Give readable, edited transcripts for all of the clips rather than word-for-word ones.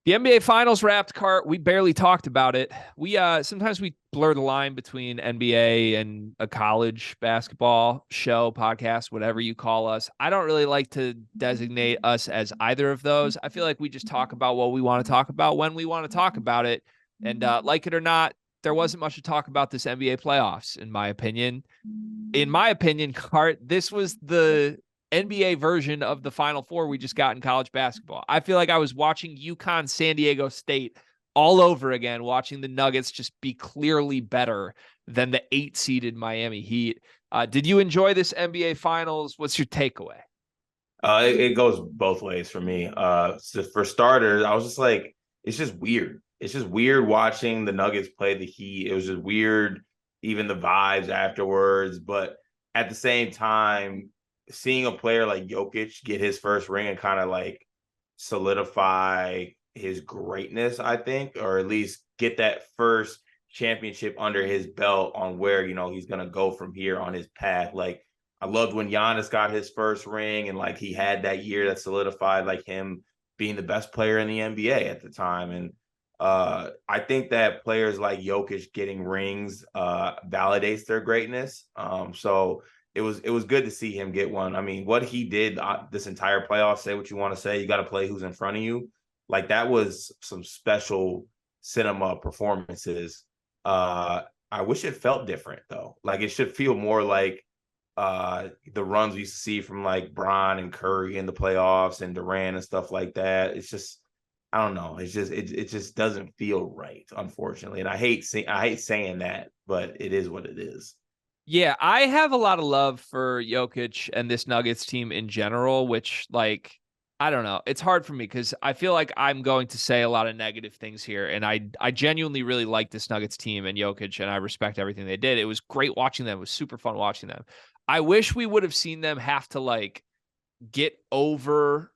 The NBA Finals wrapped, Cart. We barely talked about it. We sometimes we blur the line between NBA and a college basketball show, podcast, whatever you call us. I don't really like to designate us as either of those. I feel like we just talk about what we want to talk about when we want to talk about it. And like it or not, there wasn't much to talk about this NBA playoffs, in my opinion. In my opinion, Cart, this was the NBA version of the Final Four we just got in college basketball. I feel like I was watching UConn San Diego State all over again, watching the Nuggets just be clearly better than the 8-seeded Miami Heat. Did you enjoy this NBA Finals? What's your takeaway? It goes both ways for me. So for starters, I was just like, it's just weird. It's just weird watching the Nuggets play the Heat. It was just weird, even the vibes afterwards. But at the same time, seeing a player like Jokic get his first ring and kind of like solidify his greatness, I think, or at least get that first championship under his belt on where, he's going to go from here on his path. Like, I loved when Giannis got his first ring and like he had that year that solidified like him being the best player in the NBA at the time. And I think that players like Jokic getting rings validates their greatness. So it was good to see him get one. I mean, what he did this entire playoff, say what you want to say, you got to play who's in front of you. Like that was some special cinema performances. I wish it felt different though. Like it should feel more like the runs we used to see from like Bron and Curry in the playoffs and Durant and stuff like that. It's just, I don't know. It's just it just doesn't feel right, unfortunately. And I hate saying that, but it is what it is. Yeah, I have a lot of love for Jokic and this Nuggets team in general, which like I don't know. It's hard for me because I feel like I'm going to say a lot of negative things here. And I genuinely really like this Nuggets team and Jokic, and I respect everything they did. It was great watching them. It was super fun watching them. I wish we would have seen them have to like get over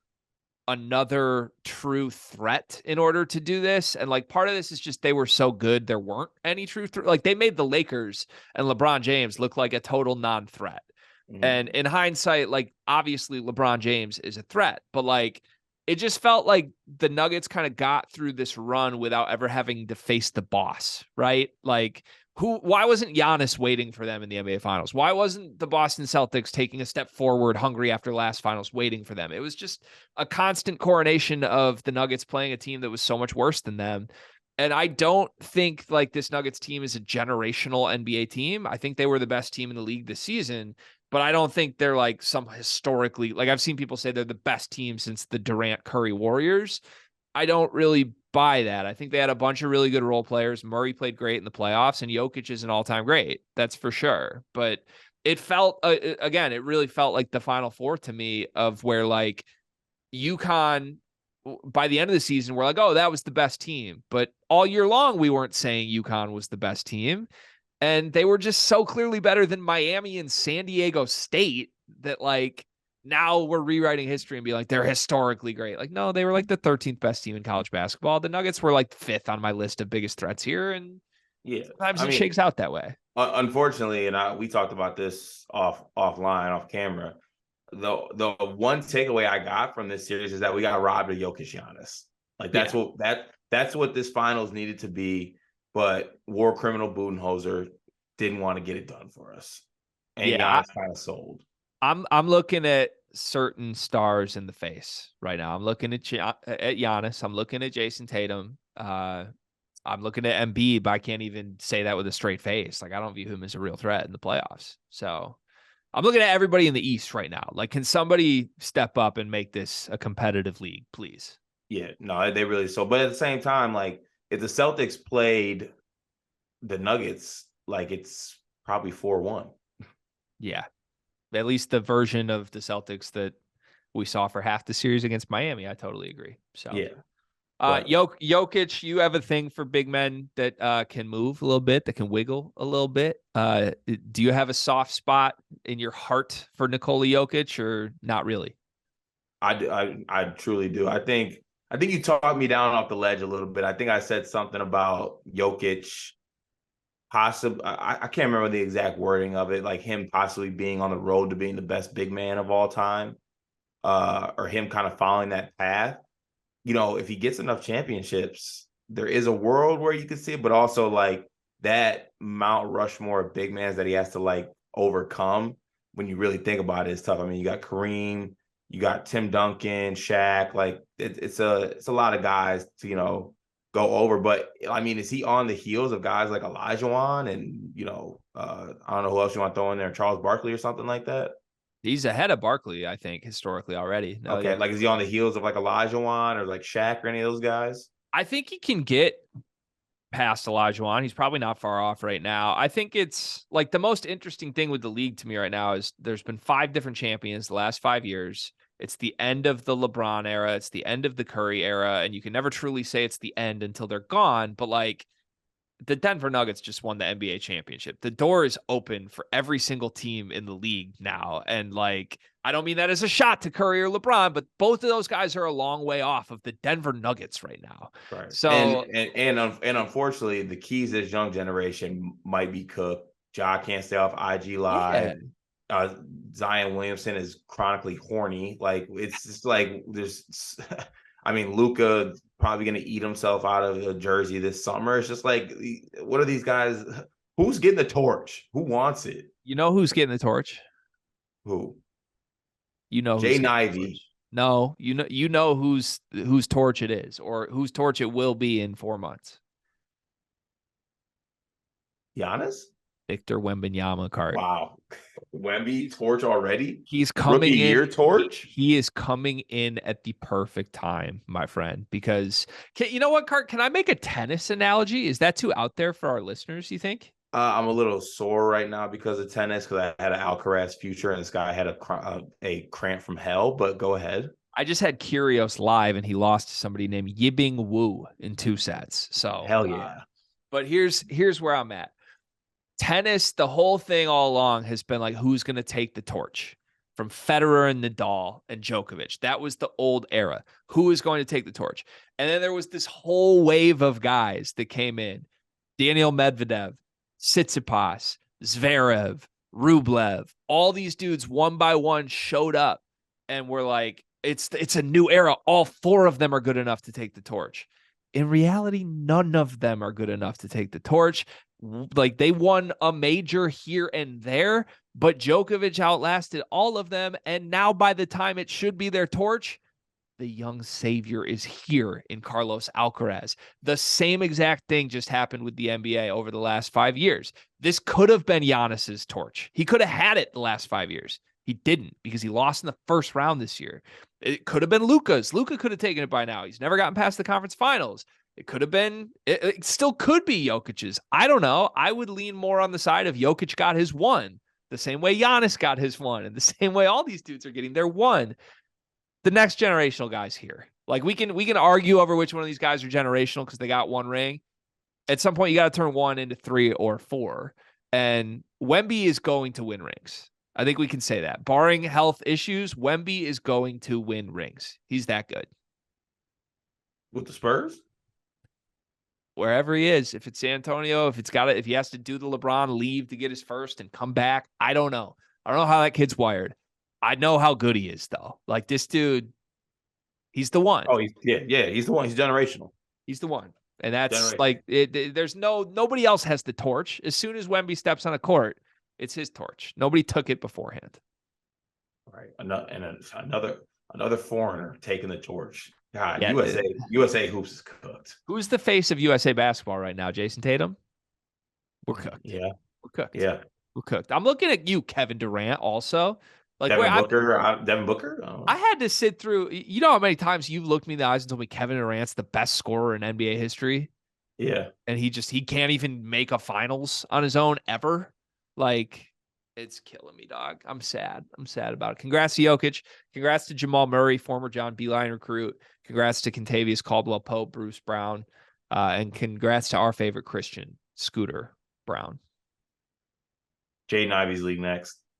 another true threat in order to do this. And like part of this is just they were so good, there weren't any true threat. Like they made the Lakers and LeBron James look like a total non-threat. Mm-hmm. And in hindsight, like obviously LeBron James is a threat, but like it just felt like the Nuggets kind of got through this run without ever having to face the boss, right? Like why wasn't Giannis waiting for them in the NBA Finals? Why wasn't the Boston Celtics taking a step forward, hungry after last finals, waiting for them? It was just a constant coronation of the Nuggets playing a team that was so much worse than them. And I don't think like this Nuggets team is a generational NBA team. I think they were the best team in the league this season, but I don't think they're like some historically, like I've seen people say they're the best team since the Durant Curry Warriors. I don't really buy that. I think they had a bunch of really good role players. Murray played great in the playoffs, and Jokic is an all-time great. That's for sure. But it felt, again, it really felt like the Final Four to me of where like UConn, by the end of the season, we're like, oh, that was the best team. But all year long, we weren't saying UConn was the best team. And they were just so clearly better than Miami and San Diego State that like now we're rewriting history and be like, they're historically great. Like, no, they were like the 13th best team in college basketball. The Nuggets were like fifth on my list of biggest threats here. And Yeah, sometimes I it mean, shakes out that way. unfortunately, and we talked about this offline, off camera. The one takeaway I got from this series is that we got robbed of Jokic Giannis. Like Yeah. that's what this finals needed to be. But war criminal Budenholzer didn't want to get it done for us, and Yeah. Giannis kind of sold. I'm looking at certain stars in the face right now. I'm looking at Giannis. I'm looking at Jason Tatum. I'm looking at Embiid, but I can't even say that with a straight face. Like I don't view him as a real threat in the playoffs. So I'm looking at everybody in the East right now. Like, can somebody step up and make this a competitive league, please? Yeah, no, they really so. But at the same time, like if the Celtics played the Nuggets, like it's probably 4-1. Yeah. At least the version of the Celtics that we saw for half the series against Miami. I totally agree. So, Yeah, but Jokic, you have a thing for big men that can move a little bit, that can wiggle a little bit. Do you have a soft spot in your heart for Nikola Jokic or not really? I truly do. I think you talked me down off the ledge a little bit. I think I said something about Jokic possibly. I can't remember the exact wording of it, like him possibly being on the road to being the best big man of all time, or him kind of following that path. if he gets enough championships, there is a world where you could see it, but also like that Mount Rushmore of big mans that he has to like overcome when you really think about it is tough. I mean, you got Kareem, you got Tim Duncan, Shaq, like it's a lot of guys to, go over. But I mean, is he on the heels of guys like Olajuwon and, I don't know who else you want to throw in there, Charles Barkley or something like that? He's ahead of Barkley, I think, historically already. No, Okay, yeah. like is he on the heels of like Olajuwon or like Shaq or any of those guys? I think he can get past Olajuwon. He's probably not far off right now. I think it's like the most interesting thing with the league to me right now is there's been 5 different champions the last 5 years. It's the end of the LeBron era. It's the end of the Curry era. And you can never truly say it's the end until they're gone. But like, the Denver Nuggets just won the NBA championship. The door is open for every single team in the league now. And like, I don't mean that as a shot to Curry or LeBron, but both of those guys are a long way off of the Denver Nuggets right now. Right. So And unfortunately, the keys to this young generation might be cooked. Ja can't stay off IG Live. yeah, Zion Williamson is chronically horny. Like it's just like there's I mean, Luka probably gonna eat himself out of a jersey this summer. It's just like, what are these guys? Who's getting the torch? Who wants it? you know who's getting the torch? Who? You know Jay who's getting the torch. Nivey. No, you know whose torch it is, or whose torch it will be in 4 months. Giannis? Victor Wembanyama card. Wow. Wemby torch already? He's Rookie coming in. year torch? He is coming in at the perfect time, my friend. Because you know what, Cart? Can I make a tennis analogy? Is that too out there for our listeners? You think? I'm a little sore right now because of tennis, because I had an Alcaraz future and this guy had a cramp from hell. But go ahead. I just had Kyrgios live, and he lost to somebody named Yibing Wu in 2 sets. So Hell yeah. But here's where I'm at. Tennis, the whole thing all along has been like, who's going to take the torch from Federer and Nadal and Djokovic? That was the old era. Who is going to take the torch? And then there was this whole wave of guys that came in. Daniel Medvedev, Tsitsipas, Zverev, Rublev, all these dudes one by one showed up and were like, it's a new era. All 4 of them are good enough to take the torch. In reality, none of them are good enough to take the torch. Like, they won a major here and there, but Djokovic outlasted all of them. And now by the time it should be their torch, the young savior is here in Carlos Alcaraz. The same exact thing just happened with the NBA over the last 5 years. This could have been Giannis's torch. He could have had it the last 5 years. He didn't, because he lost in the first round this year. It could have been Luka's. Luka could have taken it by now. He's never gotten past the conference finals. It could have been, it still could be Jokic's. I don't know. I would lean more on the side of Jokic got his one, the same way Giannis got his one, and the same way all these dudes are getting their one. The next generational guys here. Like, we can argue over which one of these guys are generational because they got 1 ring. At some point, you got to turn 1 into 3 or 4. And Wemby is going to win rings. I think we can say that. Barring health issues, Wemby is going to win rings. He's that good. With the Spurs? Wherever he is, if it's San Antonio, if he has to do the LeBron, leave to get his first and come back, I don't know. I don't know how that kid's wired. I know how good he is, though. Like, this dude, he's the one. Oh, he's the one. He's generational. He's the one. And that's like, there's nobody else has the torch. As soon as Wemby steps on a court, it's his torch. Nobody took it beforehand. Right. Another foreigner taking the torch. God, Yeah, USA hoops is cooked. Who's the face of USA basketball right now? Jason Tatum? We're cooked. Yeah. We're cooked. Yeah. We're cooked. I'm looking at you, Kevin Durant, also. Like, Devin Booker? I had to sit through, you know how many times you've looked me in the eyes and told me Kevin Durant's the best scorer in NBA history? Yeah. And he can't even make a finals on his own ever. Like, it's killing me, dog. I'm sad. I'm sad about it. Congrats to Jokic. Congrats to Jamal Murray, former John Beeline recruit. Congrats to Kentavious Caldwell-Pope, Bruce Brown. And congrats to our favorite Christian, Scooter Brown. Jaden Ivey's league next.